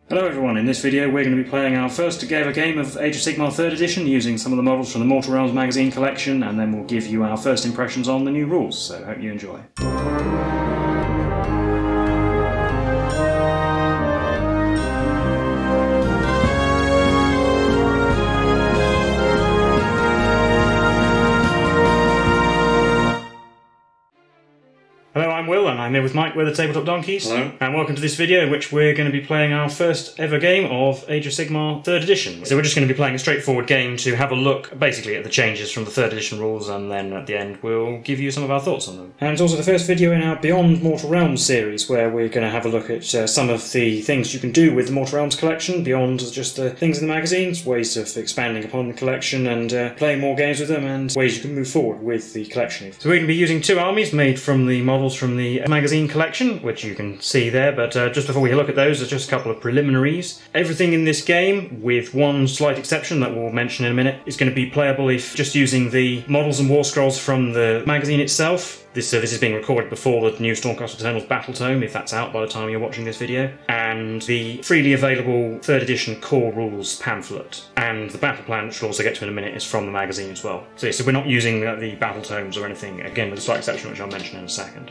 Hello everyone, in this video we're going to be playing our first ever game of Age of Sigmar 3rd edition using some of the models from the Mortal Realms magazine collection, and then we'll give you our first impressions on the new rules, so hope you enjoy. Hello, I'm Will, and I'm here with Mike, we're the Tabletop Donkeys. Hello. And welcome to this video in which we're going to be playing our first ever game of Age of Sigmar 3rd edition. So we're just going to be playing a straightforward game to have a look basically at the changes from the 3rd edition rules, and then at the end we'll give you some of our thoughts on them. And it's also the first video in our Beyond Mortal Realms series where we're going to have a look at some of the things you can do with the Mortal Realms collection beyond just the things in the magazines, ways of expanding upon the collection and playing more games with them, and ways you can move forward with the collection. So we're going to be using two armies made from the models from the magazine collection, which you can see there, but just before we look at those, there's just a couple of preliminaries. Everything in this game, with one slight exception that we'll mention in a minute, is going to be playable if just using the models and war scrolls from the magazine itself. This is being recorded before the new Stormcast Eternals Battle Tome, if that's out by the time you're watching this video, and the freely available 3rd edition core rules pamphlet, and the Battleplan, which we'll also get to in a minute, is from the magazine as well. So we're not using the Battle Tomes or anything, again with a slight exception which I'll mention in a second.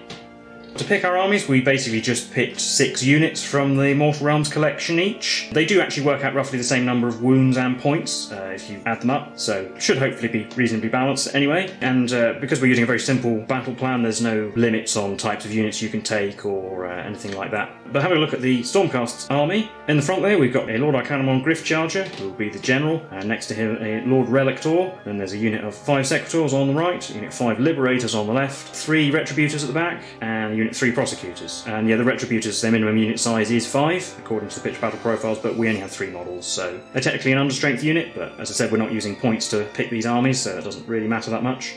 To pick our armies, we basically just picked 6 units from the Mortal Realms collection each. They do actually work out roughly the same number of wounds and points if you add them up, so should hopefully be reasonably balanced anyway. And because we're using a very simple battle plan, there's no limits on types of units you can take or anything like that. But having a look at the Stormcast army, in the front there we've got a Lord Arcanamon Griff Charger, who will be the general, and next to him a Lord Relictor. Then there's a unit of 5 Secretors on the right, a unit of 5 Liberators on the left, 3 Retributors at the back, and a unit 3 Prosecutors. And yeah, the Retributors, their minimum unit size is 5, according to the pitch battle profiles, but we only have 3 models, so they're technically an understrength unit, but as I said, we're not using points to pick these armies, so it doesn't really matter that much.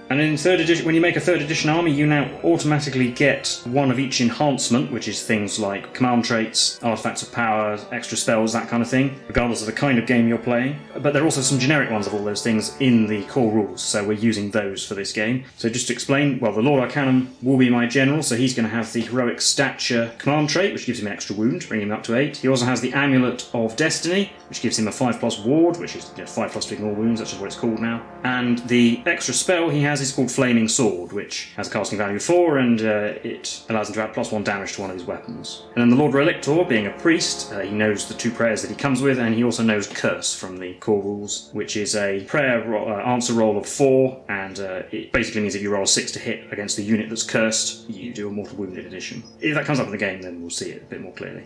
And in 3rd edition, when you make a 3rd edition army, you now automatically get one of each enhancement, which is things like command traits, artifacts of power, extra spells, that kind of thing, regardless of the kind of game you're playing. But there are also some generic ones of all those things in the core rules, so we're using those for this game. So just to explain, well, the Lord Arcanum will be my general, so he's going to have the Heroic Stature command trait, which gives him an extra wound, bringing him up to 8. He also has the Amulet of Destiny, which gives him a 5+ ward, which is 5+ to ignore wounds, that's just what it's called now. And the extra spell he has is called Flaming Sword, which has a casting value of 4, and it allows him to add +1 damage to one of his weapons. And then the Lord Relictor, being a priest, he knows the 2 prayers that he comes with, and he also knows Curse from the core rules, which is a prayer answer roll of 4, and it basically means if you roll 6 to hit against the unit that's cursed, you do a Mortal Wounded addition. If that comes up in the game, then we'll see it a bit more clearly.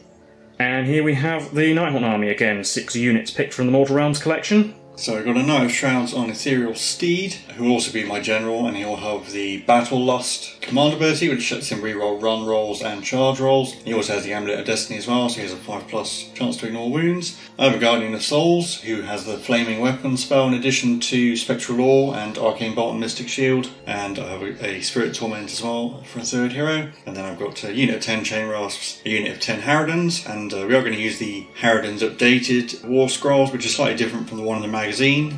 And here we have the Nighthaunt army again, 6 units picked from the Mortal Realms collection. So I've got a Knight of Shrouds on Ethereal Steed, who will also be my general, and he'll have the Battle Lust command ability, which lets him reroll run rolls and charge rolls. He also has the Amulet of Destiny as well, so he has a 5+ chance to ignore wounds. I have a Guardian of Souls, who has the Flaming Weapon spell in addition to Spectral Law and Arcane Bolt and Mystic Shield. And I have a Spirit Torment as well for a 3rd hero. And then I've got a unit of 10 Chain Rasps, a unit of 10 Harridans, and we are going to use the Harridans updated War Scrolls, which is slightly different from the one in the magazine,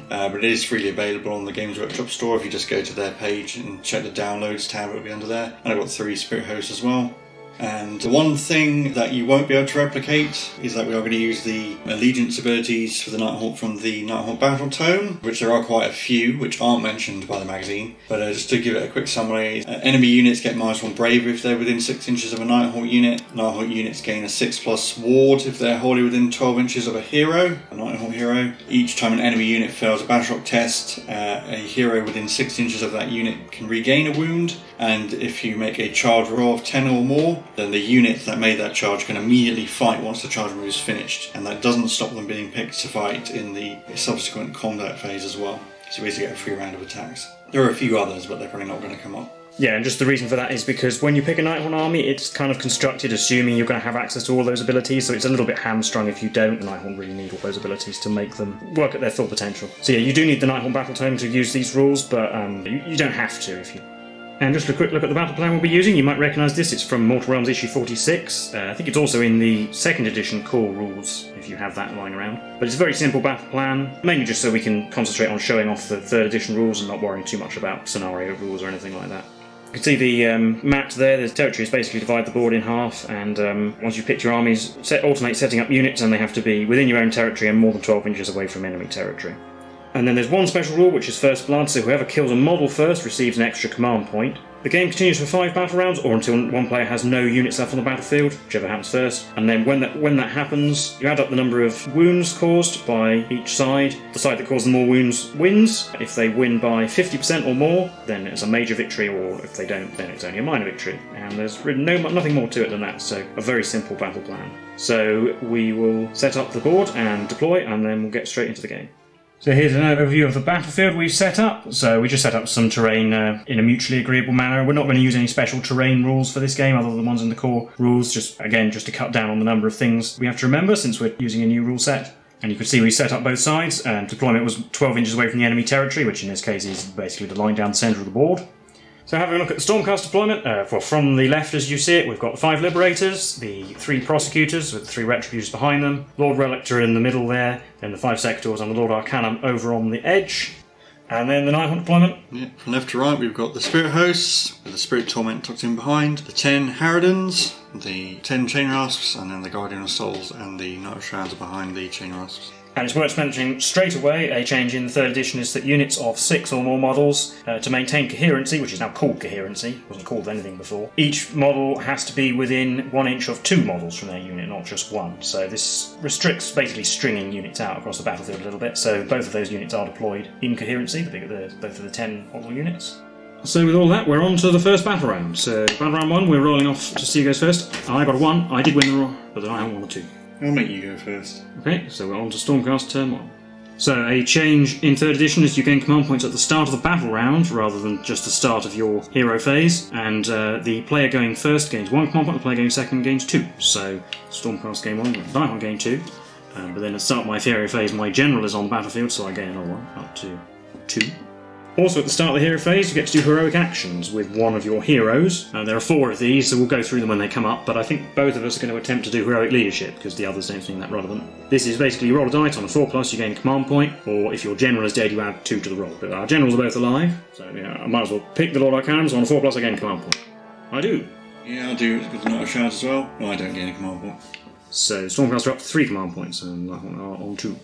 but it is freely available on the Games Workshop store. If you just go to their page and check the downloads tab, it'll be under there. And I've got 3 Spirit Hosts as well. And the one thing that you won't be able to replicate is that we are going to use the allegiance abilities for the Nighthaunt from the Nighthaunt Battle Tome, which there are quite a few which aren't mentioned by the magazine. But just to give it a quick summary, enemy units get -1 bravery if they're within 6 inches of a Nighthaunt unit. Nighthaunt units gain a 6+ ward if they're wholly within 12 inches of a hero, a Nighthaunt hero. Each time an enemy unit fails a Battleshock test, a hero within 6 inches of that unit can regain a wound. And if you make a charge roll of 10 or more, then the unit that made that charge can immediately fight once the charge move is finished, and that doesn't stop them being picked to fight in the subsequent combat phase as well. So you basically get a free round of attacks. There are a few others, but they're probably not going to come up. Yeah, and just the reason for that is because when you pick a Nighthaunt army, it's kind of constructed assuming you're going to have access to all those abilities, so it's a little bit hamstrung if you don't. The Nighthaunt really need all those abilities to make them work at their full potential. So yeah, you do need the Nighthaunt Battle Tome to use these rules, but you don't have to if you... And just a quick look at the battle plan we'll be using. You might recognise this, it's from Mortal Realms issue 46. I think it's also in the 2nd edition core rules, if you have that lying around. But it's a very simple battle plan, mainly just so we can concentrate on showing off the 3rd edition rules and not worrying too much about scenario rules or anything like that. You can see the map there. The territory is basically divide the board in half, and once you've picked your armies, alternate setting up units, and they have to be within your own territory and more than 12 inches away from enemy territory. And then there's one special rule, which is first blood, so whoever kills a model first receives an extra command point. The game continues for 5 battle rounds, or until one player has no units left on the battlefield, whichever happens first. And then when that happens, you add up the number of wounds caused by each side. The side that caused the more wounds wins. If they win by 50% or more, then it's a major victory, or if they don't, then it's only a minor victory. And there's nothing more to it than that, so a very simple battle plan. So we will set up the board and deploy, and then we'll get straight into the game. So here's an overview of the battlefield we've set up. So we just set up some terrain in a mutually agreeable manner. We're not going to use any special terrain rules for this game other than the ones in the core rules, just to cut down on the number of things we have to remember since we're using a new rule set. And you can see we set up both sides, and deployment was 12 inches away from the enemy territory, which in this case is basically the line down the centre of the board. So having a look at the Stormcast deployment, from the left as you see it, we've got the 5 Liberators, the 3 Prosecutors with the 3 Retributors behind them, Lord Relictor in the middle there, then the 5 Sectors and the Lord Arcanum over on the edge, and then the Nighthaunt deployment. Yeah, from left to right we've got the Spirit Hosts, with the Spirit Torment tucked in behind, the 10 Harridans, the 10 Chain Rasps, and then the Guardian of Souls and the Knight of Shrouds are behind the Chain Rasps. And it's worth mentioning straight away, a change in the 3rd edition is that units of 6 or more models, to maintain coherency, which is now called coherency, wasn't called anything before, each model has to be within 1 inch of 2 models from their unit, not just 1. So this restricts basically stringing units out across the battlefield a little bit, so both of those units are deployed in coherency, both of the 10 model units. So with all that, we're on to the first battle round. So battle round 1, we're rolling off to see who goes first. I got a 1, I did win the roll, but then I haven't won a 2. I'll make you go first. Okay, so we're on to Stormcast turn 1. So a change in 3rd edition is you gain command points at the start of the battle round rather than just the start of your hero phase, and the player going first gains 1 command point, the player going second gains 2. So Stormcast game 1, Nighthaunt gain 2, but then at the start of my hero phase my general is on the battlefield, so I gain another 1, up to 2. Also at the start of the hero phase you get to do heroic actions with one of your heroes. There are 4 of these, so we'll go through them when they come up, but I think both of us are going to attempt to do heroic leadership because the others don't seem that relevant. This is basically you roll a dice, on a 4+, you gain a command point, or if your general is dead you add 2 to the roll. But our generals are both alive, so I might as well pick the Lord Arcanum, so on a 4+, I gain a command point. I do. Yeah, I do, with the Knight of Shrouds as well. No, I don't gain a command point. So Stormcast are up to 3 command points, and that one are on 2.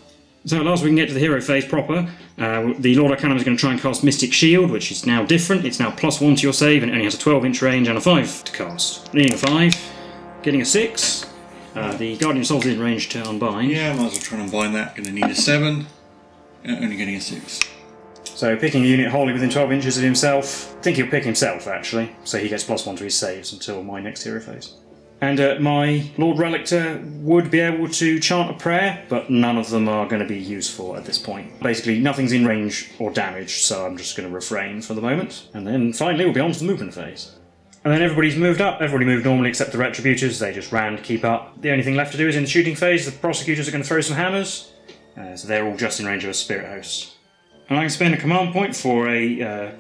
So at last we can get to the hero phase proper. The Lord Arcanum is going to try and cast Mystic Shield, which is now different. It's now +1 to your save, and it only has a 12-inch range and a 5 to cast. Needing a 5, getting a 6. The Guardian of Souls is in range to unbind. Yeah, I might as well try and unbind that. Going to need a 7. Only getting a 6. So picking a unit wholly within 12 inches of himself. I think he'll pick himself, actually. So he gets +1 to his saves until my next hero phase. And my Lord Relictor would be able to chant a prayer, but none of them are going to be useful at this point. Basically, nothing's in range or damage, so I'm just going to refrain for the moment. And then finally we'll be on to the movement phase. And then everybody's moved up. Everybody moved normally except the Retributors. They just ran to keep up. The only thing left to do is in the shooting phase, the Prosecutors are going to throw some hammers. So they're all just in range of a Spirit Host. And I can spend a command point for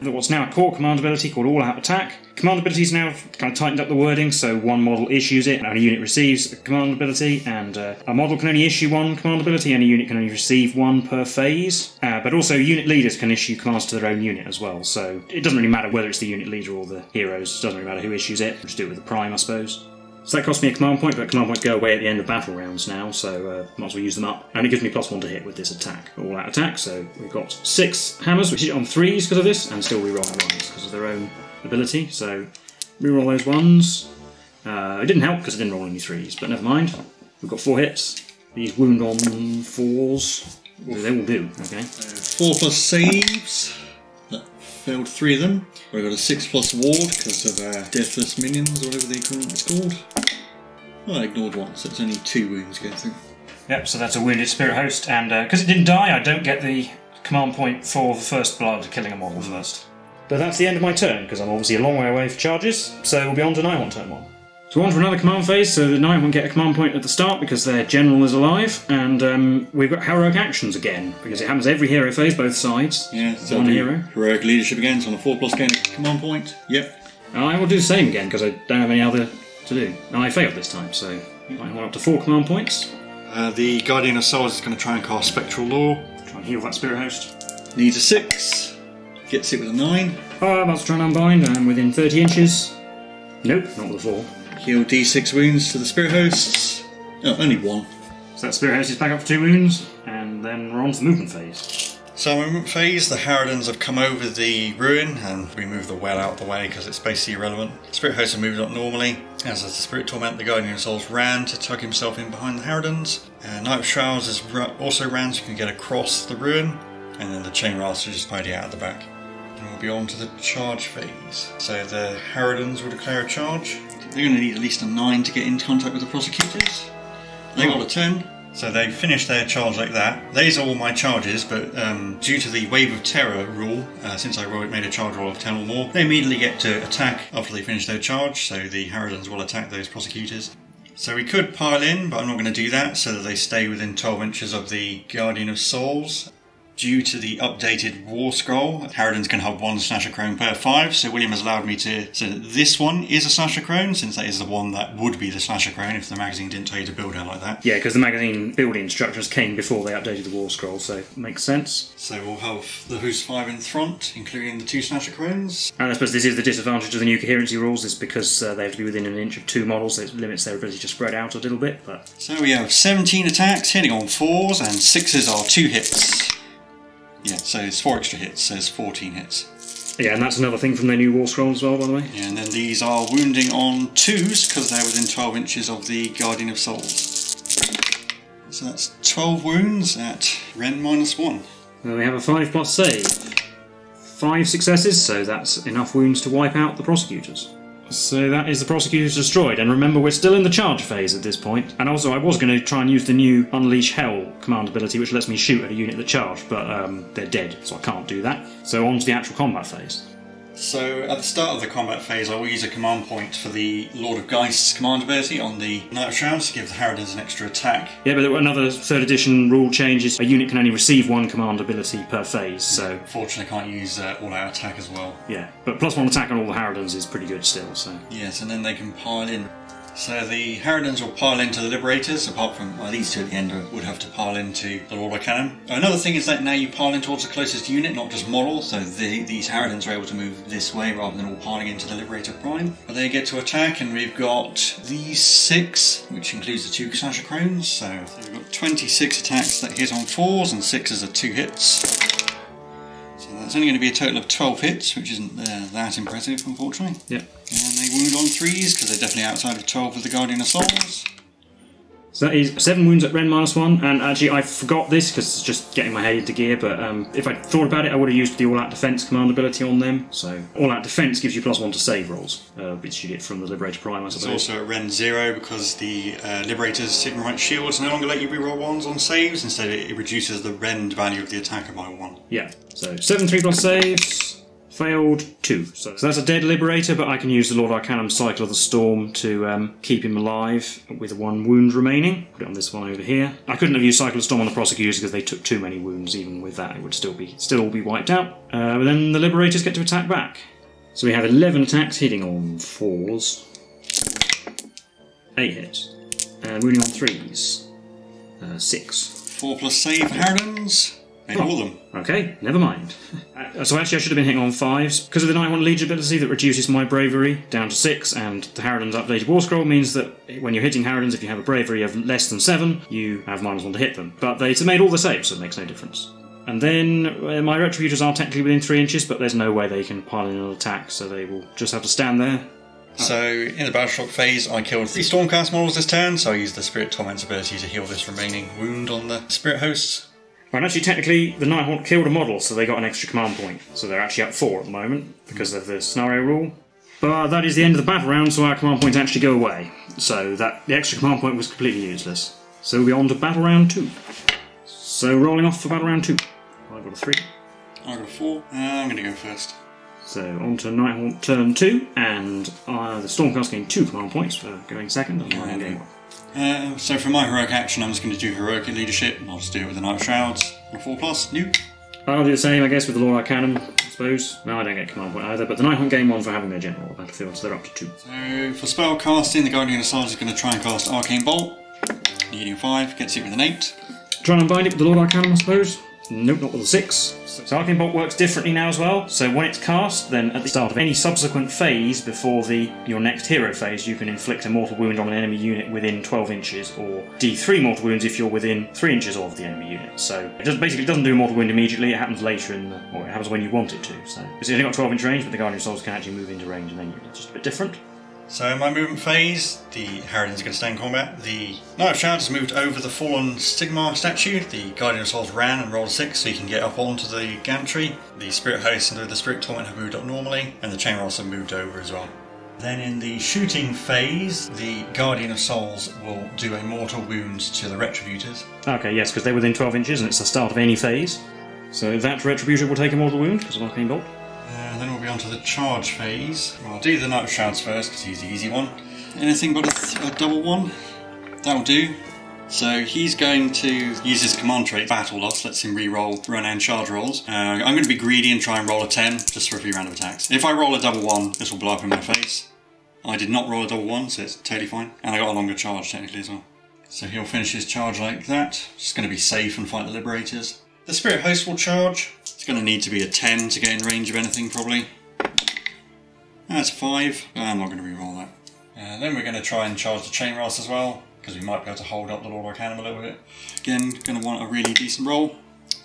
what's now a core command ability called All Out Attack. Command abilities now kind of tightened up the wording, so one model issues it, and a unit receives a command ability, and a model can only issue 1 command ability, and a unit can only receive 1 per phase. But also unit leaders can issue commands to their own unit as well, so it doesn't really matter whether it's the unit leader or the heroes, it doesn't really matter who issues it, we'll just do it with the prime I suppose. So that cost me a command point, but command points go away at the end of battle rounds now, so might as well use them up. And it gives me +1 to hit with this attack, all out attack, so we've got 6 hammers, which hit on 3s because of this, and still reroll 1s because of their own ability, so reroll those 1s. It didn't help because I didn't roll any 3s, but never mind. We've got 4 hits. These wound on 4s, they will do, okay. 4+ saves. That failed 3 of them. We've got a 6+ ward because of deathless minions, or whatever it's called. Well, I ignored 1, so it's only 2 wounds going through. Yep, so that's a wounded Spirit Host, and because it didn't die, I don't get the command point for the first blood, killing a model first. But that's the end of my turn, because I'm obviously a long way away for charges, so we'll be on to Nighthaunt turn 1. So on for another command phase, so the Nighthaunt get a command point at the start because their general is alive, and we've got heroic actions again, because it happens every hero phase, both sides. Yeah, so 1 hero. Heroic leadership again, so on a 4+ gain command point. Yep. I will do the same again, because I don't have any other to do. And I failed this time, so I went up to 4 command points. The Guardian of Souls is going to try and cast Spectral Law. Try and heal that Spirit Host. Needs a 6. gets it with a 9. About to try and unbind, and within 30 inches. Nope, not with a 4. Heal D6 wounds to the spirit hosts. Oh, only 1. So that spirit host is back up for 2 wounds, and then we're on to the movement phase. So movement phase, the Harridans have come over the ruin, and we move the well out of the way because it's basically irrelevant. Spirit hosts have moved up normally. As the Spirit Torment, the Guardian of Souls ran to tuck himself in behind the Harridans. Knight of Shrouds has also ran so you can get across the ruin, and then the Chain Raster is just hiding out at the back. And we'll be on to the charge phase. So the Harridans will declare a charge. They're going to need at least a 9 to get into contact with the prosecutors. They got a 10. So they finished their charge like that. These are all my charges, but due to the Wave of Terror rule, since I made a charge roll of 10 or more, they immediately get to attack after they finish their charge, so the Harridans will attack those prosecutors. So we could pile in, but I'm not going to do that, so that they stay within 12 inches of the Guardian of Souls. Due to the updated War Scroll, Harridans can have 1 Slasher Crone per 5, so William has allowed me to say that this one is a Slasher Crone, since that is the one that would be the Slasher Crone if the magazine didn't tell you to build her like that. Yeah, because the magazine building instructions came before they updated the War Scroll, so it makes sense. So we'll have the Host 5 in front, including the 2 Slasher Crones. And I suppose this is the disadvantage of the new coherency rules, is because they have to be within an inch of 2 models, so it limits their ability to spread out a little bit. But so we have 17 attacks, hitting on 4s, and 6s are 2 hits. Yeah, so it's 4 extra hits, so it's 14 hits. Yeah, and that's another thing from their new War Scroll as well, by the way. Yeah, and then these are wounding on 2s, because they're within 12 inches of the Guardian of Souls. So that's 12 wounds at Ren -1. Then we have a 5+ save. 5 successes, so that's enough wounds to wipe out the prosecutors. So that is the prosecutors destroyed, and remember we're still in the charge phase at this point. And also I was going to try and use the new Unleash Hell command ability, which lets me shoot at a unit that charged, but they're dead, so I can't do that. So on to the actual combat phase. So at the start of the combat phase I will use a command point for the Lord of Geist's command ability on the Knight of Shrouds to give the Harridans an extra attack. Yeah, but another 3rd edition rule change is a unit can only receive 1 command ability per phase, so... Fortunately I can't use all-out attack as well. Yeah, but +1 attack on all the Harridans is pretty good still, so... Yes, and then they can pile in. So the Harridans will pile into the Liberators, apart from, well, these two at the end would have to pile into the Lord Arcanum. Another thing is that now you pile in towards the closest unit, not just model, so these Harridans are able to move this way rather than all piling into the Liberator Prime. But they get to attack, and we've got these 6, which includes the 2 Slasher Crones, so we've got 26 attacks that hit on 4s, and 6s are 2 hits. So that's only going to be a total of 12 hits, which isn't that impressive, unfortunately. Yeah. And they wound on 3s, because they're definitely outside of 12 with the Guardian of Souls. So that is 7 wounds at Ren -1, and actually I forgot this because it's just getting my head into gear, but if I'd thought about it I would have used the All-Out Defense command ability on them. So All-Out Defense gives you +1 to save rolls, which you get from the Liberator Prime, I suppose. It's also at Ren 0 because the Liberator's Sigmarite shields no longer let you reroll 1s on saves, instead it reduces the rend value of the attacker by 1. Yeah, so 7 3+ saves. Failed 2. So that's a dead Liberator, but I can use the Lord Arcanum Cycle of the Storm to keep him alive with 1 wound remaining. Put it on this one over here. I couldn't have used Cycle of the Storm on the prosecutors because they took too many wounds. Even with that, it would still all be wiped out. But then the Liberators get to attack back. So we have 11 attacks hitting on 4s. 8 hits. And wounding on 3s. 6. 4+ save Harridans. Made all of them. Okay, never mind. So actually I should have been hitting on 5s. Because of the Nighthaunt Legion ability that reduces my bravery down to 6, and the Harridan's updated War Scroll means that when you're hitting Harridans, if you have a bravery of less than 7, you have -1 to hit them. But they made all the saves, so it makes no difference. And then my Retributors are technically within 3 inches, but there's no way they can pile in an attack, so they will just have to stand there. So, in the Battleshock phase, I killed 3 Stormcast models this turn, so I used the Spirit Torment's ability to heal this remaining wound on the Spirit Hosts. And actually, technically, the Nighthaunt killed a model, so they got an extra command point. So they're actually up 4 at the moment, because of the scenario rule. But that is the end of the battle round, so our command points actually go away. So the extra command point was completely useless. So we'll be on to battle round 2. So rolling off for battle round 2. I got a 3. I got a 4. I'm going to go first. So on to Nighthaunt turn 2, and the Stormcast gained 2 command points for going second, and I gained 1. So for my heroic action, I'm just going to do heroic leadership, and I'll just do it with the Knight of Shrouds. A 4+, new. I'll do the same, I guess, with the Lord Arcanum, I suppose. No, I don't get a command point either, but the Nighthaunt gained 1 for having their general on the battlefield, so they're up to 2. So for spell casting, the Guardian of Souls is going to try and cast Arcane Bolt. Needing 5, gets it with an 8. Try and unbind it with the Lord Arcanum, I suppose. Nope, not with the 6. So Arcane Bolt works differently now as well. So when it's cast, then at the start of any subsequent phase before your next hero phase, you can inflict a mortal wound on an enemy unit within 12 inches, or D3 mortal wounds if you're within 3 inches of the enemy unit. So it basically doesn't do a mortal wound immediately, it happens later or it happens when you want it to. So it's only got 12 inch range, but the Guardian Souls can actually move into range and then it's just a bit different. So in my movement phase, the Harridans are going to stay in combat. The Knight of Shrouds has moved over the fallen Sigmar statue. The Guardian of Souls ran and rolled a 6 so you can get up onto the gantry. The Spirit Host and the Spirit Torment have moved up normally, and the Chain Rolls have moved over as well. Then in the shooting phase, the Guardian of Souls will do a mortal wound to the Retributors. Okay, yes, because they're within 12 inches and it's the start of any phase. So that Retributor will take a mortal wound because of Arcane Bolt. And then we'll be on to the charge phase. Well, I'll do the Knight of Shrouds first because he's the easy one. Anything but a double one? That'll do. So he's going to use his command trait, Battle Loss, lets him re-roll run and charge rolls. I'm going to be greedy and try and roll a 10 just for a few random attacks. If I roll a double 1, this will blow up in my face. I did not roll a double 1, so it's totally fine. And I got a longer charge technically as well. So he'll finish his charge like that. Just going to be safe and fight the Liberators. The Spirit Host will charge. It's going to need to be a 10 to get in range of anything, probably. That's 5. I'm not going to re-roll that. Then we're going to try and charge the Chain Rolls as well, because we might be able to hold up the Lord Arcanum a little bit. Again, going to want a really decent roll.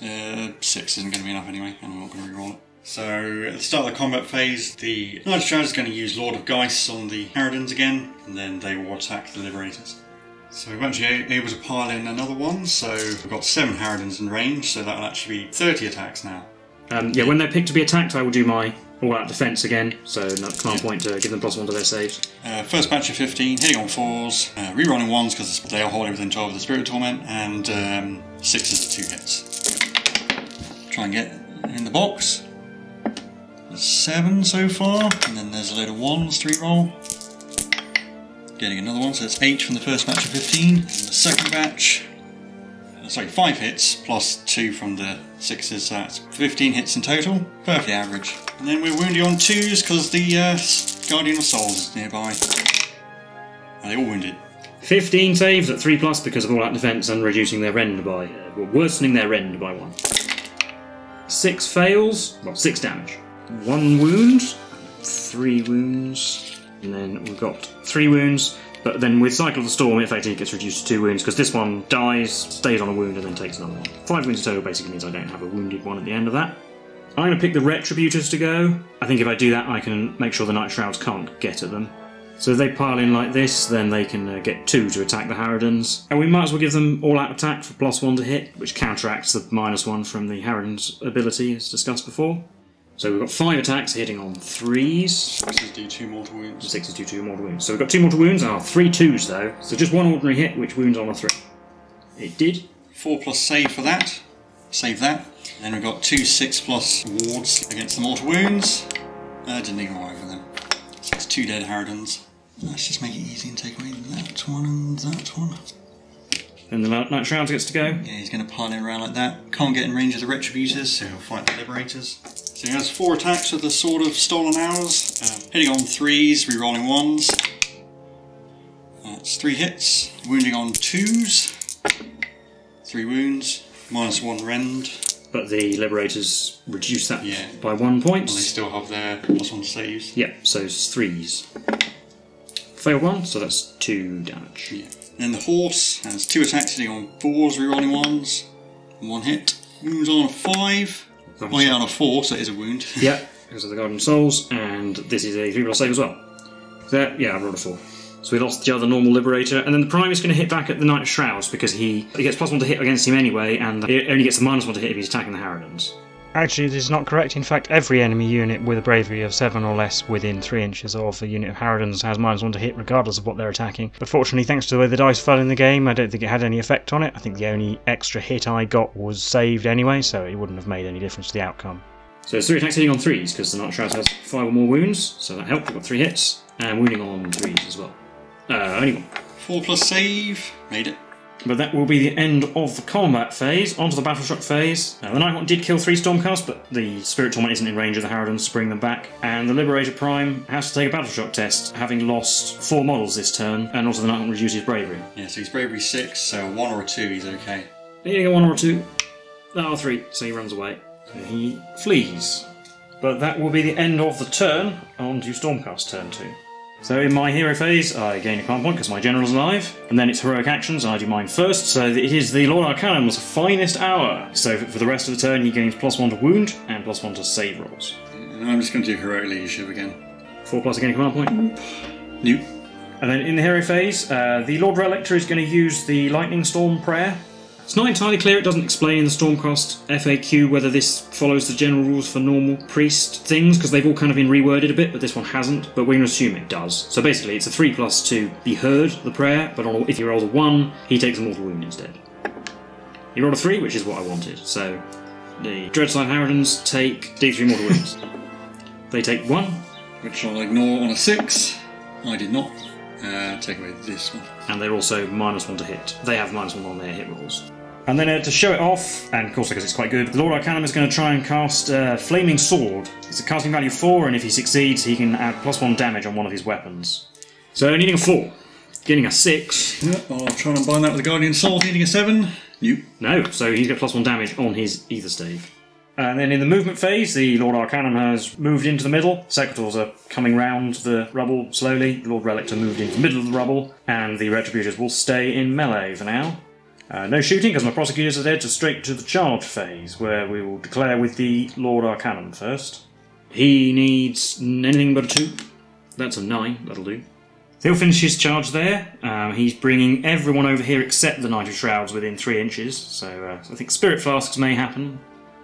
6 isn't going to be enough anyway, and I'm not going to re-roll it. So, at the start of the combat phase, the Knight of Shrouds is going to use Lord of Geist on the Harridans again, and then they will attack the Liberators. So we're actually able to pile in another one, so we've got 7 Harridans in range, so that'll actually be 30 attacks now. Yeah, when they're picked to be attacked, I will do my all-out defence again, so another command point to give them +1 to their saves. First batch of 15, hitting on 4s, rerolling 1s because they are wholly within 12 of the Spirit Torment, and 6s are 2 hits. Try and get in the box. There's 7 so far, and then there's a load of 1s to reroll. Getting another one, so it's 8 from the first batch of 15. And the second batch, 5 hits plus 2 from the 6s, so that's 15 hits in total. Perfectly average. And then we're wounded on 2s because the Guardian of Souls is nearby. And they all wounded. 15 saves at 3+ because of all-out defence and reducing their rend by, worsening their rend by 1. 6 fails, well, 6 damage. 1 wound, 3 wounds. And then we've got 3 wounds, but then with Cycle of the Storm it effectively gets reduced to 2 wounds because this one dies, stays on a wound, and then takes another one. 5 wounds total basically means I don't have a wounded one at the end of that. I'm going to pick the Retributors to go. I think if I do that I can make sure the Night Shrouds can't get at them. So if they pile in like this, then they can get 2 to attack the Harridans. And we might as well give them all-out attack for +1 to hit, which counteracts the -1 from the Harridan's ability as discussed before. So we've got 5 attacks hitting on 3s. 6s do 2 mortal wounds. 6s do 2 mortal wounds. So we've got 2 mortal wounds, 3 2s though. So just 1 ordinary hit, which wounds on a 3. It did. 4+ save for that. Save that. Then we've got 2 6+ wards against the mortal wounds. Didn't even work for them. So it's 2 dead Harridans. Let's just make it easy and take away that one and that one. Then the Night Shrouds gets to go. Yeah, he's going to pile in around like that. Can't get in range of the Retributors, so he'll fight the Liberators. So he has 4 attacks with the Sword of Stolen Hours. Hitting on 3s, rerolling 1s. That's 3 hits. Wounding on 2s. 3 wounds. -1 rend. But the Liberators reduce that by 1 point. And they still have their +1 saves. Yep, so it's 3s. Failed 1, so that's 2 damage. Yeah. Then the Horse has 2 attacks hitting on 4s, rerolling 1s. 1 hit. Wounds on a 5. Oh yeah, on a 4, so it is a wound. Yeah, because of the Guardian Souls, and this is a 3+ save as well. So, yeah, I rolled a 4. So we lost the other normal Liberator, and then the Prime is going to hit back at the Knight of Shrouds because he gets +1 to hit against him anyway, and he only gets a -1 to hit if he's attacking the Harridans. Actually, this is not correct. In fact, every enemy unit with a bravery of 7 or less within 3 inches of a unit of Harridans has -1 to hit regardless of what they're attacking. But fortunately, thanks to the way the dice fell in the game, I don't think it had any effect on it. I think the only extra hit I got was saved anyway, so it wouldn't have made any difference to the outcome. So it's 3 attacks hitting on 3s because the Knight Shrouds has 5 or more wounds, so that helped. We've got 3 hits, and wounding on 3s as well. Only 1. 4+ save. Made it. But that will be the end of the combat phase. Onto the Battle Shock phase. The Nighthaunt did kill 3 Stormcast, but the Spirit Torment isn't in range of the Harridans to bring them back. And the Liberator Prime has to take a Battle Shock test, having lost 4 models this turn, and also the Nighthaunt reduces his bravery. Yeah, so he's bravery 6, so a 1 or a 2 he's okay. Hitting a 1 or a 2. Oh, 3, so he runs away. So he flees. But that will be the end of the turn. On to Stormcast turn 2. So in my hero phase, I gain a command point because my general's alive, and then it's heroic actions, and I do mine first, so it is the Lord Arcanum's finest hour. So for the rest of the turn, he gains +1 to wound, and +1 to save rolls. And I'm just going to do heroic leadership again. 4+ again a command point. Nope. And then in the hero phase, the Lord Relictor is going to use the Lightning Storm prayer. It's not entirely clear, it doesn't explain in the Stormcast FAQ whether this follows the general rules for normal priest things, because they've all kind of been reworded a bit, but this one hasn't, but we're going to assume it does. So basically it's a 3+ to be heard, the prayer, but if he rolls a 1, he takes a mortal wound instead. He rolled a 3, which is what I wanted, so the Dreadside Harridans take D3 mortal wounds. They take 1. Which I'll ignore on a 6. I did not. Take away this one. And they're also -1 to hit. They have -1 on their hit rolls. And then to show it off, and of course because it's quite good, the Lord Arcanum is going to try and cast Flaming Sword. It's a casting value 4, and if he succeeds, he can add +1 damage on one of his weapons. So needing a 4, getting a 6. Yeah, I'll try and combine that with the Guardian Sword, needing a 7. Nope. No, so he's got +1 damage on his Ether Stave. And then in the movement phase, the Lord Arcanum has moved into the middle. Secretors are coming round the rubble slowly. The Lord Relictor moved into the middle of the rubble, and the Retributors will stay in melee for now. No shooting, because my Prosecutors are dead, so straight to the charge phase, where we will declare with the Lord Arcanum first. He needs anything but a 2. That's a 9, that'll do. He'll finish his charge there. He's bringing everyone over here except the Knight of Shrouds within 3 inches, so I think Spirit Flasks may happen.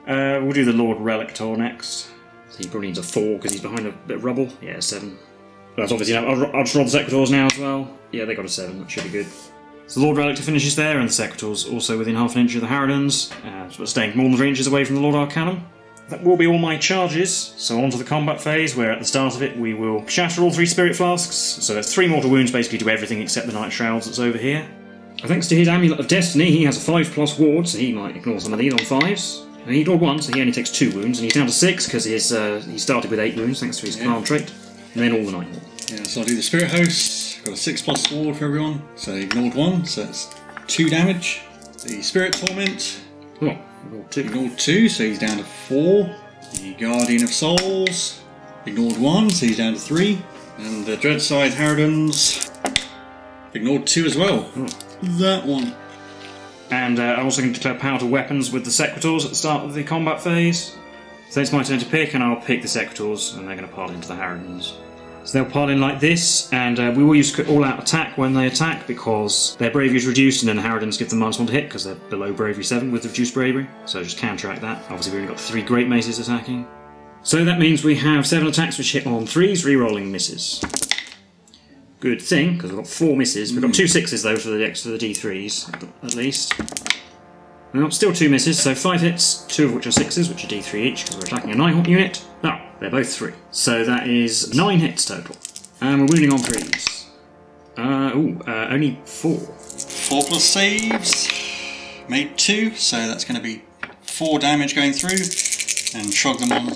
We'll do the Lord Relictor next. So he probably needs a 4 because he's behind a bit of rubble. Yeah, 7. That's obviously enough. I'll just roll the Secretors now as well. Yeah, they got a 7, that should be good. So the Lord Relictor finishes there, and the Secretors also within half an inch of the Harridans, but staying more than 3 inches away from the Lord Arcanum. That will be all my charges, so on to the combat phase, where at the start of it we will shatter all 3 Spirit Flasks, so that's 3 mortal wounds, basically do everything except the Knight Shrouds that's over here. Thanks to his Amulet of Destiny, he has a 5+ ward, so he might ignore some of these on 5s. And he rolled 1, so he only takes 2 wounds, and he's down to 6 because he started with 8 wounds thanks to his command trait, and then all the Nighthaunt. Yeah, so I'll do the Spirit Host. Got a 6+ ward for everyone, so they ignored 1, so that's 2 damage. The Spirit Torment. Oh, ignored 2, so he's down to 4. The Guardian of Souls. Ignored 1, so he's down to 3. And the Dreadside Harridans. Ignored 2 as well. Oh. That one. And I'm also going to declare power to weapons with the Secretors at the start of the combat phase. So it's my turn to pick, and I'll pick the Secretors, and they're going to pile into the Harridans. So they'll pile in like this, and we will use all-out attack when they attack, because their bravery is reduced, and then the Harridans give them -1 to hit, because they're below bravery 7 with reduced bravery. So just counteract that. Obviously we've only got 3 Great Maces attacking. So that means we have 7 attacks which hit on 3s, re-rolling misses. Good thing, because we've got 4 misses. We've got 2 6s though for the D3s, at least. Well, still 2 misses, so 5 hits, 2 of which are 6s, which are D3 each, because we're attacking a Nighthaunt unit. Oh, they're both 3. So that is 9 hits total. And we're wounding on 3s. Only 4. 4+ saves. Made 2, so that's going to be 4 damage going through. And shrug them on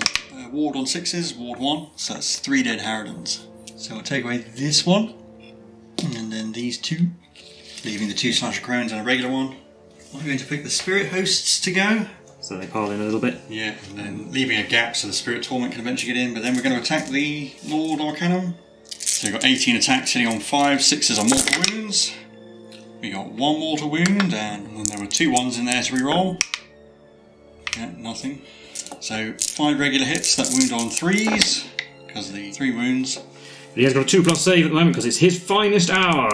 ward on 6s, ward 1, so that's 3 dead Harridans. So I'll take away this one, and then these 2, leaving the 2 Slasher Crones and a regular one. I'm going to pick the Spirit Hosts to go. So they pile in a little bit. Yeah, and then leaving a gap so the Spirit Torment can eventually get in, but then we're going to attack the Lord Arcanum. So we've got 18 attacks hitting on 5, 6s are mortal wounds. We got 1 mortal wound, and then there were 2 1s in there to reroll. Yeah, nothing. So 5 regular hits that wound on 3s, because of the 3 wounds. But he has got a 2+ save at the moment because it's his finest hour.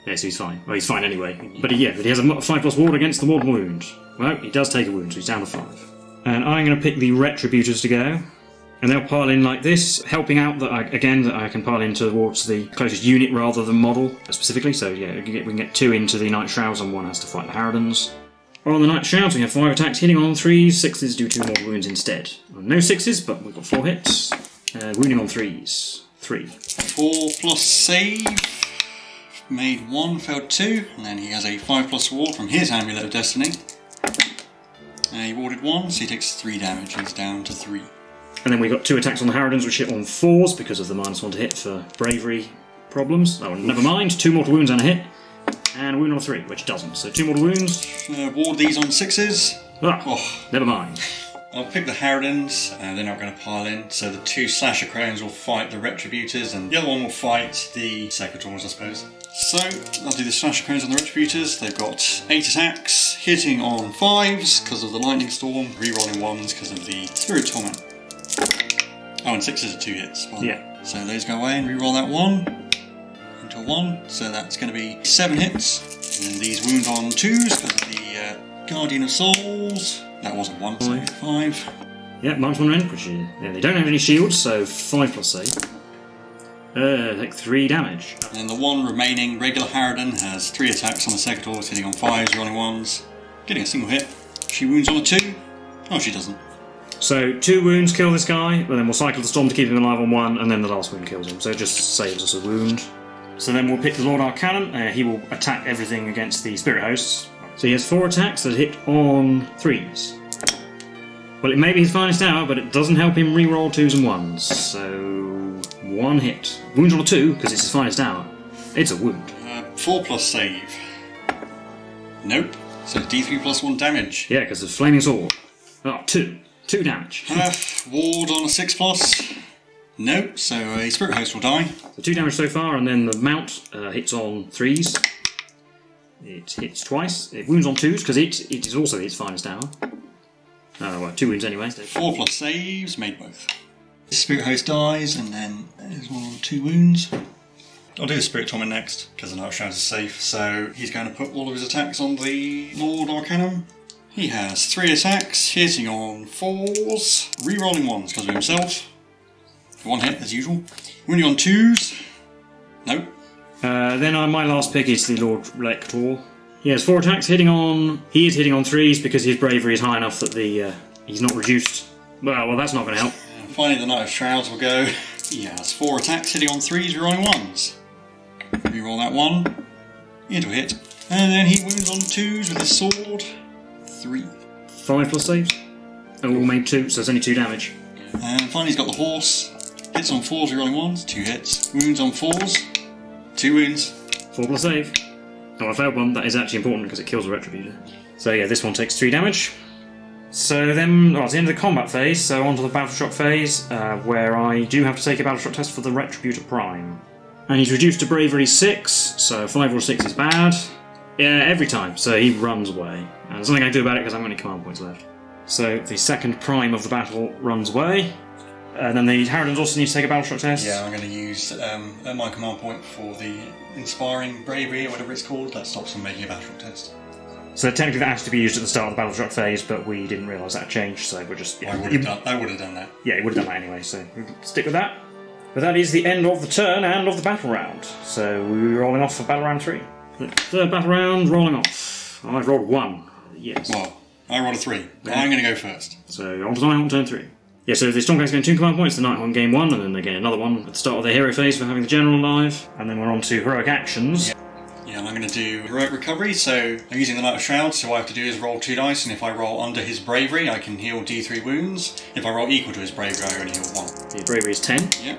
Yeah, so he's fine. Well, he's fine anyway. But he has a 5+ ward against the mortal wound. Well, he does take a wound, so he's down to 5. And I'm going to pick the Retributors to go. And they'll pile in like this, helping out that I can pile in towards the closest unit rather than model, specifically. So yeah, we can get 2 into the Knight Shrouds and 1 has to fight the Harridans. On the Knight Shrouds, we have 5 attacks hitting on 3s, 6s do 2 mortal wounds instead. No 6s, but we've got 4 hits. Wounding on 3s. 3. 4+ save. Made 1, failed 2, and then he has a 5+ ward from his Amulet of Destiny. He warded 1, so he takes 3 damage, he's down to 3. And then we've got 2 attacks on the Harridans which hit on 4s because of the -1 to hit for bravery problems. Oh, never mind, 2 mortal wounds and a hit. And a wound on 3, which doesn't. So 2 mortal wounds. Ward these on 6s. Ah, Oh. never mind. I'll pick the Harridans, they're not going to pile in, so the 2 Slasher Crones will fight the Retributors, and the other one will fight the Secretors, I suppose. So, I'll do the Slasher Crones on the Retributors. They've got 8 attacks, hitting on 5s because of the Lightning Storm, rerolling 1s because of the Spirit Torment. Oh, and 6s are 2 hits. Yeah. So those go away and reroll that 1 into a 1, so that's going to be 7 hits. And then these wound on 2s because of the Guardian of Souls. That wasn't 1, so 5. Yeah, -1 range, which is, yeah, they don't have any shields, so 5 plus save. Like 3 damage. And then the 1 remaining regular Harridan has 3 attacks on the Secretors, hitting on 5s, rolling 1s, getting a single hit. She wounds on a 2. Oh, she doesn't. So 2 wounds kill this guy, but then we'll cycle the Storm to keep him alive on 1, and then the last wound kills him, so it just saves us a wound. So then we'll pick the Lord Arcanum. He will attack everything against the Spirit Hosts. So he has 4 attacks that hit on 3s. Well, it may be his finest hour, but it doesn't help him re-roll 2s and 1s. So 1 hit. Wounds on a 2, because it's his finest hour. It's a wound. 4 plus save. Nope. So D3 plus 1 damage. Yeah, because of Flaming Sword. Oh, 2. 2 damage. Ward on a 6 plus. Nope, so a Spirit Host will die. So 2 damage so far, and then the Mount hits on 3s. It hits twice. It wounds on 2s, because it is also its finest hour. Well, 2 wounds anyway. 4 plus saves, made both. The Spirit Host dies, and then there's 1 on 2 wounds. I'll do the Spirit Torment next, because the Night Shroud is safe. So he's going to put all of his attacks on the Lord Arcanum. He has 3 attacks, hitting on 4s, re-rolling 1s because of himself. 1 hit, as usual. Wounding on 2s. Nope. Then my last pick is the Lord Lector. He has 4 attacks, hitting on... He is hitting on 3s because his bravery is high enough that he's not reduced. Well, that's not going to help. And finally, the Knight of Shrouds will go. He has 4 attacks, hitting on 3s, re-rolling 1s. Re-roll that 1 into a hit. And then he wounds on 2s with his sword. 3. 5 plus saves. Oh, all made 2, so it's only 2 damage. And finally, he's got the horse. Hits on 4s, re-rolling 1s. 2 hits. Wounds on 4s. 2 wounds. 4 plus save. Oh, I failed 1. That is actually important because it kills the Retributor. So yeah, this one takes 3 damage. So then, it's the end of the combat phase, so on to the Battle Shock phase, where I do have to take a Battle Shock test for the Retributor Prime. And he's reduced to Bravery 6, so 5 or 6 is bad. Yeah, every time, so he runs away. And there's nothing I can do about it because I haven't got any command points left. So the second Prime of the battle runs away. And then the Harridans also need to take a Battle Shock test. Yeah, I'm going to use my command point for the Inspiring Bravery, or whatever it's called. That stops them making a Battle Shock test. So technically that has to be used at the start of the Battle Shock phase, but we didn't realise that changed, so we're just... Yeah, I would have done that. Yeah, it would have done that anyway, so we'll stick with that. But that is the end of the turn and of the battle round. So we're rolling off for battle round 3. The third battle round, rolling off. I've rolled 1. Yes. Well, I rolled a 3. Yeah. I'm going to go first. So on to Nighthaunt turn 3. Yeah, so the Stormcast gain 2 command points, the Nighthaunt gain 1, and then they gain another one at the start of their hero phase for having the general alive. And then we're on to heroic actions. Yeah, and I'm going to do heroic recovery, so I'm using the Knight of Shrouds, so all I have to do is roll 2 dice, and if I roll under his bravery, I can heal D3 wounds. If I roll equal to his bravery, I only heal 1. His bravery is 10. Yeah.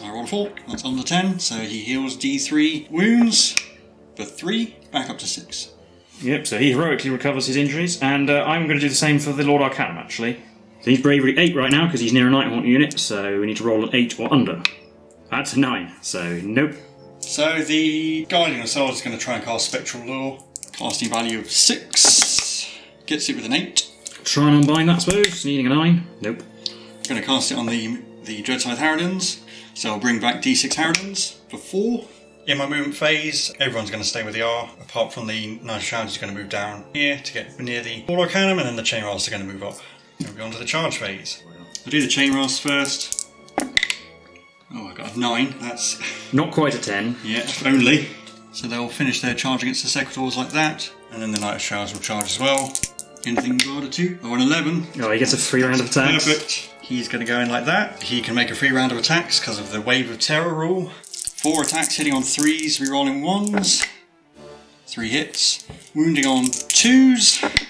I rolled a 4, that's under 10, so he heals D3 wounds for 3, back up to 6. Yep, so he heroically recovers his injuries, and I'm going to do the same for the Lord Arcanum, actually. So he's bravery 8 right now, because he's near a Nighthaunt unit, so we need to roll an 8 or under. That's a 9, so nope. So the Guardian of Souls is going to try and cast Spectral Lure. Casting value of 6, gets it with an 8. Try and unbind that, I suppose, needing a 9. Nope. Going to cast it on the Dreadscythe Harridans. So I'll bring back D6 Harridans for 4. In my movement phase, everyone's going to stay where they are, apart from the Knight of Shrouds is going to move down here to get near the Lord Arcanum, and then the Chain Rasps are going to move up. We'll go on to the charge phase. I'll do the Chain Rasps first. Oh, I got a 9. That's... Not quite a 10. Yeah, if only. So they'll finish their charge against the Secretors like that, and then the Knight of Shrouds will charge as well. Anything guard a 2? Oh, an 11. Oh, he gets a free round of attacks. Perfect. He's going to go in like that. He can make a free round of attacks because of the Wave of Terror rule. 4 attacks hitting on 3s, rerolling 1s. 3 hits. Wounding on 2s.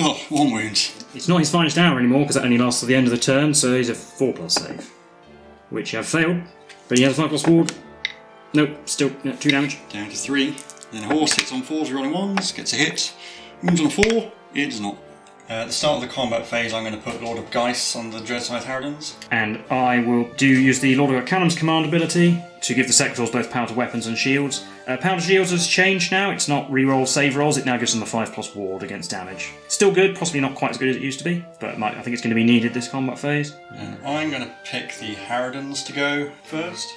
Oh, 1 wound. It's not his finest hour anymore because that only lasts to the end of the turn, so he's a 4 plus save. Which you have failed. But he has a 5 plus ward. Nope, still 2 damage. Down to 3. Then a horse hits on 4s, rerolling 1s. Gets a hit. Wounds on 4. It does not. At the start of the combat phase, I'm going to put Lord of Geist on the Dreadscythe Harridans. And I will use the Lord of Arcanum's command ability to give the Secretors both power to weapons and shields. Power to shields has changed now. It's not reroll save rolls. It now gives them a 5+ ward against damage. Still good, possibly not quite as good as it used to be, but I think it's going to be needed this combat phase. And I'm going to pick the Harridans to go first.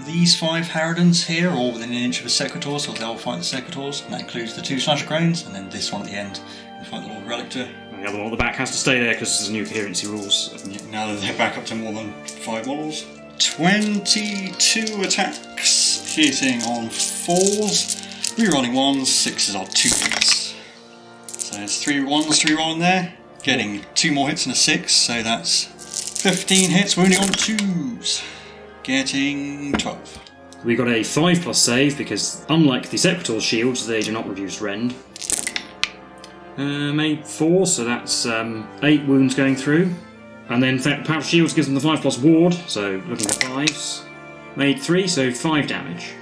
These 5 Harridans here are all within an inch of a Secretors, so they'll fight the Secretors, and that includes the 2 Slasher Crones, and then this one at the end will fight the Lord Relictor. And the other one at the back has to stay there because there's new coherency rules. Now that they're back up to more than 5 models. 22 attacks, hitting on 4s, rerolling 1s, 6s are 2 hits. So it's 3 1s to reroll in there, getting 2 more hits and a 6, so that's 15 hits, wounding on 2s, getting 12. We got a 5+ save because, unlike the Secretors' shields, they do not reduce rend. Made 4, so that's 8 wounds going through. And then Power Shields gives them the 5+ ward, so looking at 5s. Made 3, so 5 damage.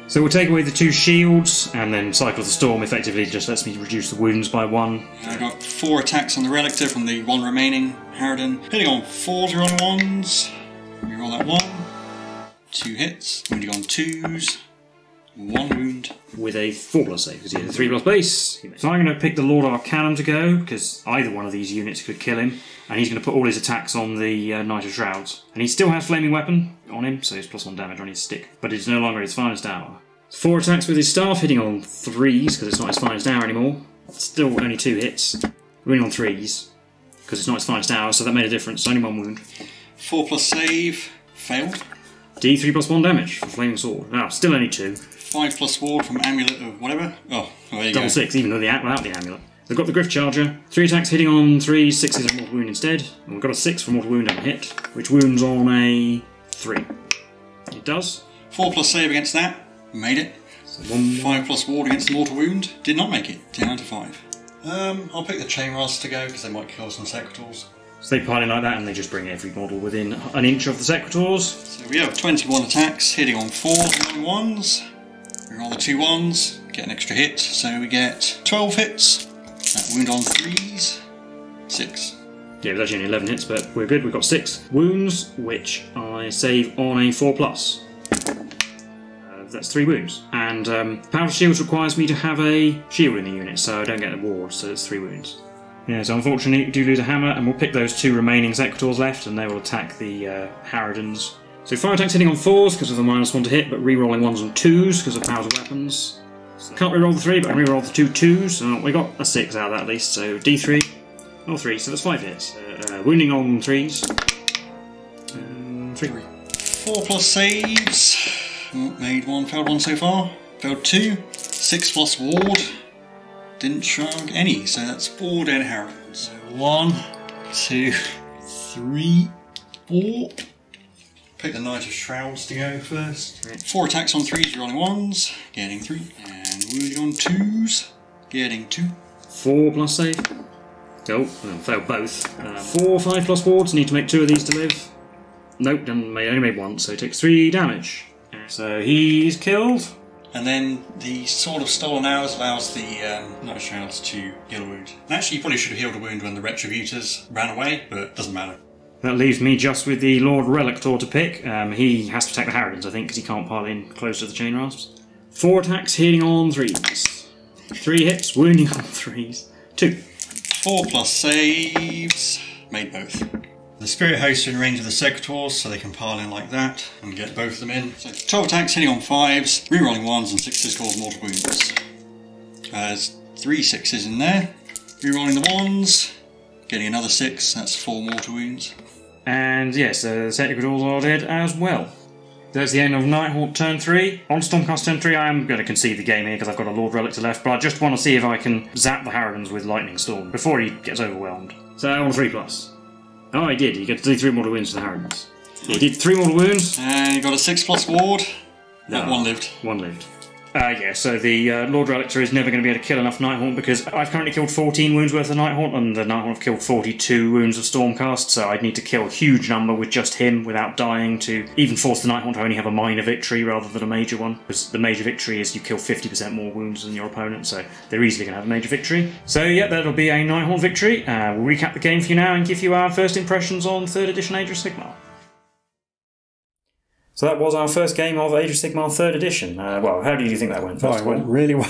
So we'll take away the 2 shields, and then Cycle of the Storm effectively just lets me reduce the wounds by 1. I got 4 attacks on the Relictor from the 1 remaining Harridan. Hitting on 4s, rerolling 1s. Reroll that 1. 2 hits, wounding on 2s. 1 wound. With a 4+ save, because he had a 3+ base. So I'm going to pick the Lord Arcanum to go, because either one of these units could kill him. And he's going to put all his attacks on the Knight of Shrouds. And he still has Flaming Weapon on him, so he's +1 damage on his stick. But it's no longer his finest hour. 4 attacks with his staff, hitting on 3s, because it's not his finest hour anymore. Still only 2 hits. Winning on 3s, because it's not his finest hour, so that made a difference. Only 1 wound. 4+ save, failed. D3 +1 damage for Flaming Sword. Ah, still only 2. 5+ ward from Amulet of whatever. Oh, there you Double go. 6, even though without the amulet. They've got the Griff Charger. 3 attacks hitting on 3, 6s on mortal wound instead. And we've got a 6 for mortal wound and hit, which wounds on a 3. It does. 4+ save against that. Made it. So 5+ ward against the mortal wound. Did not make it. 10 out of 5. I'll pick the Chain Rods to go because they might kill some Secretors. So they pile in like that and they just bring every model within an inch of the Secretors. So we have 21 attacks, hitting on 4s and 1s. We roll the 2 1s, get an extra hit, so we get 12 hits. That wound on 3s, 6. Yeah, it was actually only 11 hits, but we're good. We've got 6 wounds, which I save on a 4+. That's 3 wounds. And Power of Shields requires me to have a shield in the unit, so I don't get a ward, so it's 3 wounds. Yeah, so unfortunately we do lose a hammer, and we'll pick those 2 remaining Secretors left, and they will attack the Harridans. So 5 attacks hitting on 4s because of the -1 to hit, but re-rolling 1s and 2s because of powers of weapons. So can't re-roll the 3, but I can re-roll the 2 2s, so we got a 6 out of that at least, so D3, or 3, so that's 5 hits. Wounding on 3s. 3. 4+ saves. Made 1, failed 1 so far. Failed 2. 6+ ward. Didn't shrug any, so that's 4 dead Harridans. So 1, 2, 3, 4. Pick the Knight of Shrouds to go first. 4 attacks on 3s, rolling 1s, getting 3. And wounding on 2s, getting 2. 4+ save. Oh, failed both. 4 5+ wards, need to make 2 of these to live. Nope, only made 1, so he takes 3 damage. So he's killed. And then the Sword of Stolen Hours allows the Knight of Shrouds to heal a wound. And actually, you probably should have healed a wound when the Retributors ran away, but it doesn't matter. That leaves me just with the Lord Relictor to pick. He has to attack the Harridans, I think, because he can't pile in close to the Chain Rasps. 4 attacks, hitting on 3s. 3 hits, wounding on 3s. 2. 4+ saves. Made both. The Spirit Host are in range of the Secretors, so they can pile in like that and get both of them in. So 12 attacks, hitting on 5s, re-rolling 1s and 6s cause mortal wounds. There's 3 6s in there. Re-rolling the 1s, getting another 6, that's 4 mortal wounds. And yes, the Secretors are dead as well. That's the end of Nighthaunt turn 3. On Stormcast turn 3 I am going to concede the game here because I've got a Lord Relictor left, but I just want to see if I can zap the Harridans with Lightning Storm before he gets overwhelmed. So on 3+. Oh, he did. He gets to do 3 mortal wounds to the Harridans. He did 3 mortal wounds. And he got a 6+ ward. No, 1 lived. 1 lived. Yeah, so the Lord Relictor is never going to be able to kill enough Nighthaunt because I've currently killed 14 wounds worth of Nighthaunt and the Nighthaunt have killed 42 wounds of Stormcast, so I'd need to kill a huge number with just him without dying to even force the Nighthaunt to only have a minor victory rather than a major one, because the major victory is you kill 50% more wounds than your opponent, so they're easily going to have a major victory. So yeah, that'll be a Nighthaunt victory. We'll recap the game for you now and give you our first impressions on 3rd edition Age of Sigmar. So that was our first game of Age of Sigmar 3rd edition. Well, how do you think that went? It went really well.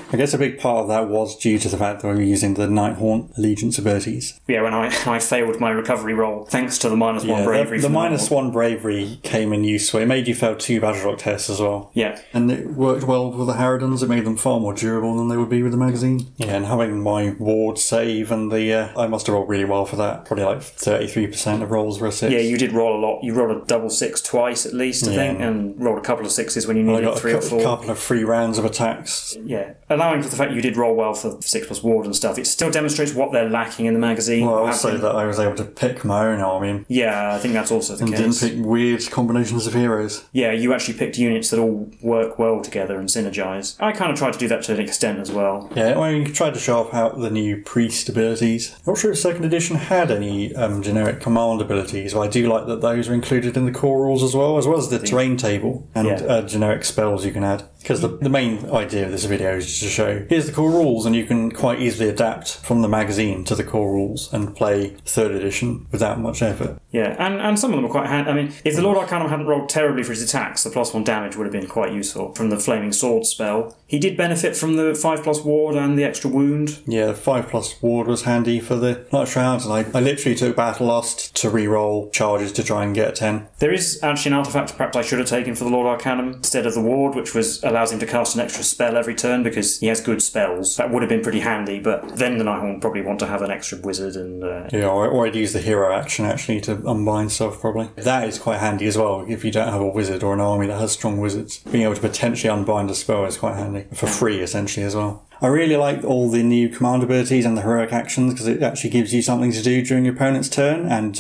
I guess a big part of that was due to the fact that we were using the Nighthaunt Allegiance abilities. Yeah, when I failed my recovery roll, thanks to the -1 bravery. The -1 bravery came in useful. It made you fail 2 Battletop tests as well. Yeah. And it worked well with the Harridans. It made them far more durable than they would be with the magazine. Yeah, and having my ward save and the... I must have rolled really well for that. Probably like 33% of rolls were a 6. Yeah, you did roll a lot. You rolled a double 6 twice at least, I think, and rolled a couple of 6s when you needed 3 or 4. I got a couple of free rounds of attacks. Yeah. Allowing for the fact you did roll well for 6+ ward and stuff, it still demonstrates what they're lacking in the magazine. Well, also that I was able to pick my own army. Yeah, I think that's also the case. And didn't pick weird combinations of heroes. Yeah, you actually picked units that all work well together and synergise. I kind of tried to do that to an extent as well. Yeah, I tried to show off how the new priest abilities. I'm not sure if 2nd edition had any generic command abilities, but I do like that those are included in the core rules as well as the terrain table and generic spells you can add. Because the main idea of this video is just to show, here's the core rules, and you can quite easily adapt from the magazine to the core rules and play 3rd edition without much effort. Yeah, and some of them are quite handy. I mean, if the Lord Arcanum hadn't rolled terribly for his attacks, the +1 damage would have been quite useful from the Flaming Sword spell. He did benefit from the 5+ ward and the extra wound. Yeah, the 5+ ward was handy for the Night Shrouds, and I literally took Battle Lost to re-roll charges to try and get 10. There is actually an artifact perhaps I should have taken for the Lord Arcanum instead of the ward, which allows him to cast an extra spell every turn because he has good spells. That would have been pretty handy, but then the Nighthaunt would probably want to have an extra wizard and... or I'd use the hero action actually to unbind stuff probably. That is quite handy as well if you don't have a wizard or an army that has strong wizards. Being able to potentially unbind a spell is quite handy. For free essentially as well. I really like all the new command abilities and the heroic actions because it actually gives you something to do during your opponent's turn, and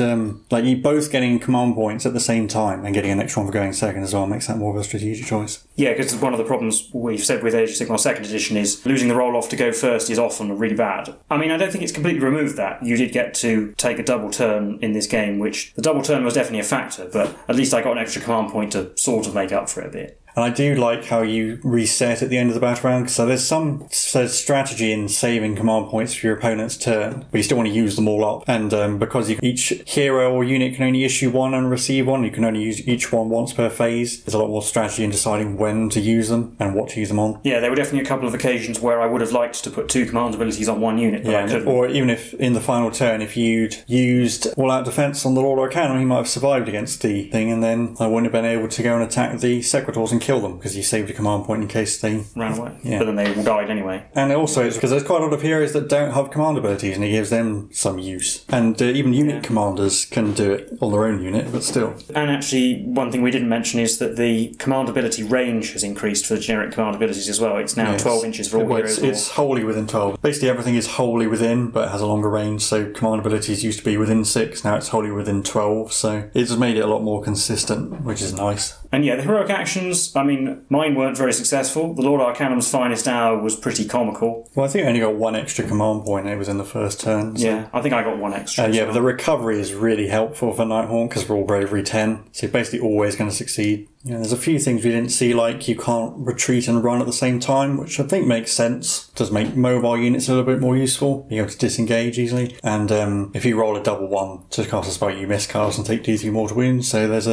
you both getting command points at the same time and getting an extra one for going second as well makes that more of a strategic choice. Yeah, because one of the problems we've said with Age of Sigmar 2nd edition is losing the roll-off to go first is often really bad. I mean, I don't think it's completely removed that. You did get to take a double turn in this game, which the double turn was definitely a factor, but at least I got an extra command point to sort of make up for it a bit. And I do like how you reset at the end of the battle round, so there's some strategy in saving command points for your opponent's turn, but you still want to use them all up. And because each hero or unit can only issue one and receive one, you can only use each one once per phase. There's a lot more strategy in deciding when to use them and what to use them on. Yeah, there were definitely a couple of occasions where I would have liked to put 2 command abilities on one unit, but I couldn't. Or even if in the final turn, if you'd used all-out defense on the Lord Arcanum, he might have survived against the thing, and then I wouldn't have been able to go and attack the Secretors and kill them because you saved a command point in case they ran away. Yeah. But then they all died anyway. And also it's because there's quite a lot of heroes that don't have command abilities, and it gives them some use. And even unit commanders can do it on their own unit, but still. And actually, one thing we didn't mention is that the command ability range has increased for the generic command abilities as well. It's now 12 inches for all heroes. It's wholly within 12. Basically everything is wholly within, but it has a longer range. So command abilities used to be within 6, now it's wholly within 12. So it's made it a lot more consistent, which is nice. And yeah, the heroic actions, I mean, mine weren't very successful. The Lord Arcanum's finest hour was pretty comical. Well, I think I only got 1 extra command point, and it was in the first turn. So. Yeah, I think I got 1 extra. But the recovery is really helpful for Nighthaunt because we're all bravery 10, so you're basically always going to succeed. Yeah, there's a few things we didn't see, like you can't retreat and run at the same time, which I think makes sense. It does make mobile units a little bit more useful, being able to disengage easily. And if you roll a double 1 to cast a spell, you miscast and take D3 mortal wounds, so adds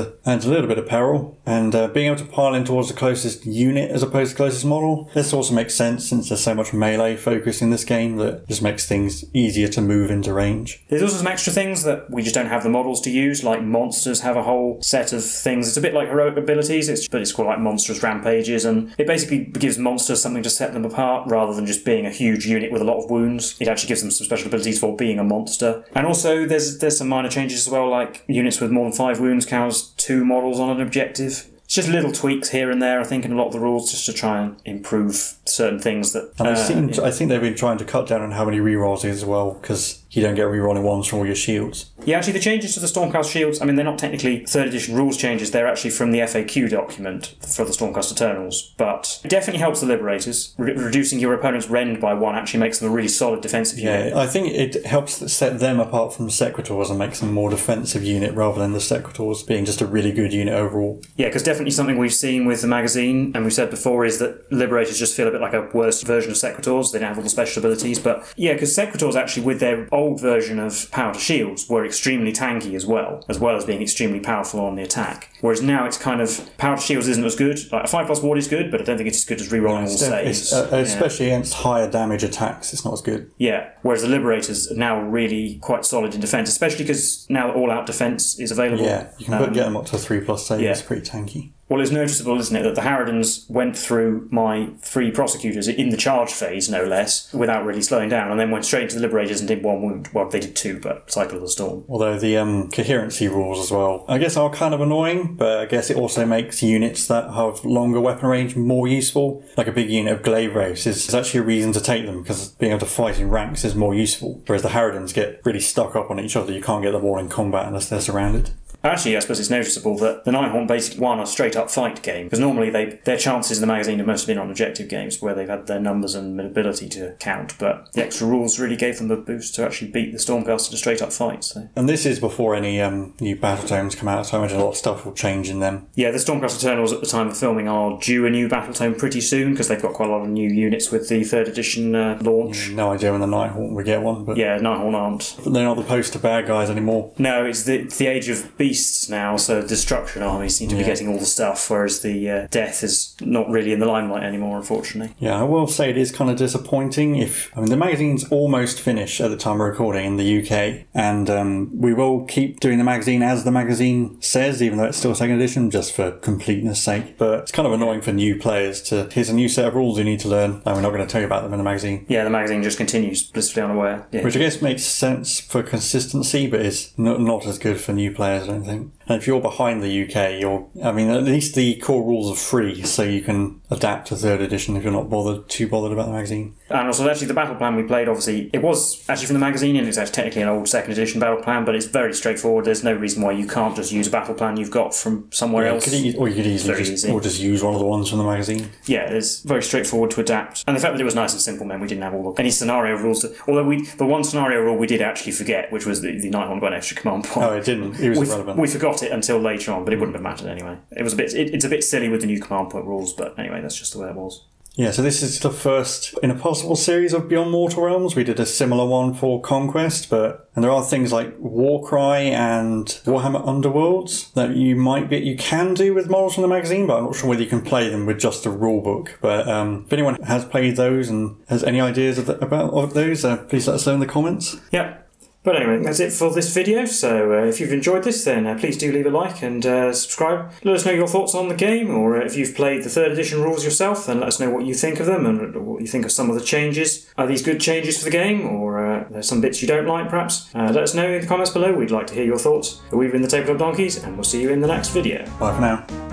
a little bit of peril. And being able to pile in towards the closest unit as opposed to closest model, this also makes sense since there's so much melee focus in this game that just makes things easier to move into range. There's also some extra things that we just don't have the models to use, like monsters have a whole set of things. It's a bit like heroic abilities, but it's called like monstrous rampages, and it basically gives monsters something to set them apart rather than just being a huge unit with a lot of wounds. It actually gives them some special abilities for being a monster. And also there's some minor changes as well, like units with more than 5 wounds count as 2 models on an objective. It's just little tweaks here and there, I think, in a lot of the rules just to try and improve certain things that... And I think they've been trying to cut down on how many rerolls as well, because you don't get rerolling ones from all your shields. Yeah, actually the changes to the Stormcast shields, I mean, they're not technically 3rd edition rules changes, they're actually from the FAQ document for the Stormcast Eternals, but it definitely helps the Liberators. Reducing your opponent's rend by 1 actually makes them a really solid defensive unit. Yeah, I think it helps set them apart from Sequitors and makes them a more defensive unit rather than the Sequitors being just a really good unit overall. Yeah, because definitely something we've seen with the magazine, and we've said before, is that Liberators just feel a bit like a worse version of Sequitors. They don't have all the special abilities, but yeah, because Sequitors actually, with their old version of power to shields, were extremely tanky as well as being extremely powerful on the attack. Whereas now it's kind of, power to shields isn't as good. Like a 5+ ward is good, but I don't think it's as good as rerolling all saves. Especially against higher damage attacks, it's not as good. Yeah, whereas the Liberators are now really quite solid in defence, especially because now all-out defence is available. Yeah, you can get them up to 3+ saves, it's pretty tanky. Well, it's noticeable, isn't it, that the Harridans went through my 3 prosecutors in the charge phase, no less, without really slowing down, and then went straight into the Liberators and did 1 wound. Well, they did 2, but Cycle of the Storm. Although the coherency rules as well, I guess, are kind of annoying, but I guess it also makes units that have longer weapon range more useful. Like a big unit of Glaive Wraiths is actually a reason to take them, because being able to fight in ranks is more useful. Whereas the Harridans get really stuck up on each other. You can't get them all in combat unless they're surrounded. Actually, I suppose it's noticeable that the Nighthaunt basically won a straight-up fight game, because normally their chances in the magazine have mostly been on objective games, where they've had their numbers and ability to count, but the extra rules really gave them the boost to actually beat the Stormcast in a straight-up fight. So. And this is before any new battle tomes come out, so I imagine a lot of stuff will change in them. Yeah, the Stormcast Eternals at the time of filming are due a new battle tome pretty soon, because they've got quite a lot of new units with the 3rd edition launch. No idea when the Nighthaunt will get one. But yeah, Nighthaunt aren't. But they're not the poster bad guys anymore. No, it's the Age of Beasts now, so Destruction armies seem to be getting all the stuff, whereas the Death is not really in the limelight anymore, unfortunately. Yeah, I will say it is kind of disappointing. The magazine's almost finished at the time of recording in the UK, and we will keep doing the magazine as the magazine says, even though it's still 2nd edition, just for completeness sake. But it's kind of annoying for new players to, here's a new set of rules you need to learn, and we're not going to tell you about them in the magazine. Yeah, the magazine just continues, blissfully unaware. Yeah. Which I guess makes sense for consistency, but is not as good for new players, I don't think. And if you're behind the UK, at least the core rules are free, so you can adapt to 3rd edition if you're not too bothered about the magazine. And also, actually, the battle plan we played, obviously, it was actually from the magazine, and it's actually technically an old 2nd edition battle plan, but it's very straightforward. There's no reason why you can't just use a battle plan you've got from somewhere else. You could easily just use one of the ones from the magazine. Yeah, it's very straightforward to adapt. And the fact that it was nice and simple meant we didn't have any scenario rules. Although the one scenario rule we did actually forget, which was the Nighthaunt got an extra command point. Oh, it didn't. It was irrelevant. We forgot it until later on, but it wouldn't have mattered anyway. It's a bit silly with the new command point rules, but anyway, that's just the way it was. Yeah, so this is the first in a possible series of Beyond Mortal Realms. We did a similar one for Conquest, and there are things like Warcry and Warhammer Underworlds that you can do with models from the magazine, but I'm not sure whether you can play them with just the rulebook. But if anyone has played those and has any ideas about those, please let us know in the comments. Yep. But anyway, that's it for this video, so if you've enjoyed this, then please do leave a like and subscribe. Let us know your thoughts on the game, or if you've played the 3rd edition rules yourself, then let us know what you think of them and what you think of some of the changes. Are these good changes for the game, or there's some bits you don't like, perhaps? Let us know in the comments below. We'd like to hear your thoughts. We've been the Tabletop Donkeys, and we'll see you in the next video. Bye for now.